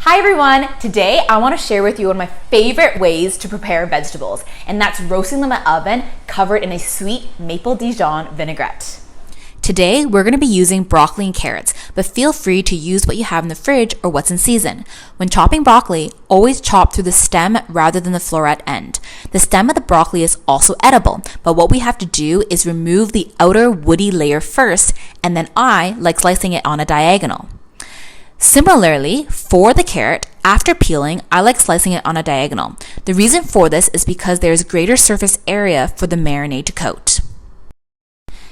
Hi everyone! Today I want to share with you one of my favorite ways to prepare vegetables, and that's roasting them in the oven covered in a sweet maple Dijon vinaigrette. Today, we're going to be using broccoli and carrots, but feel free to use what you have in the fridge or what's in season. When chopping broccoli, always chop through the stem rather than the floret end. The stem of the broccoli is also edible, but what we have to do is remove the outer woody layer first, and then I like slicing it on a diagonal. Similarly, for the carrot, after peeling, I like slicing it on a diagonal. The reason for this is because there's greater surface area for the marinade to coat.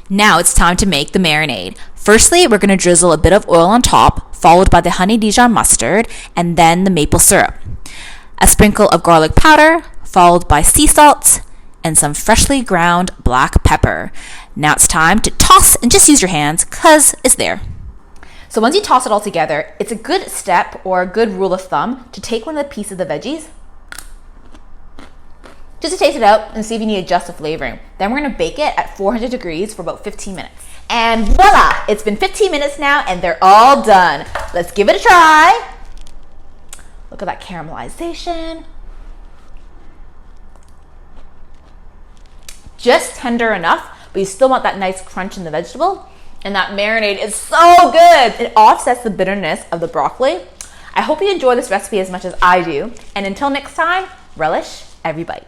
Now it's time to make the marinade. Firstly, we're going to drizzle a bit of oil on top, followed by the honey Dijon mustard, and then the maple syrup. A sprinkle of garlic powder, followed by sea salt, and some freshly ground black pepper. Now it's time to toss and just use your hands, cause it's there. So once you toss it all together, it's a good step or a good rule of thumb to take one of the pieces of the veggies, just to taste it out and see if you need to adjust the flavoring. Then we're gonna bake it at 400 degrees for about 15 minutes. And voila! It's been 15 minutes now and they're all done. Let's give it a try. Look at that caramelization. Just tender enough, but you still want that nice crunch in the vegetable. And that marinade is so good. It offsets the bitterness of the broccoli. I hope you enjoy this recipe as much as I do. And until next time, relish every bite.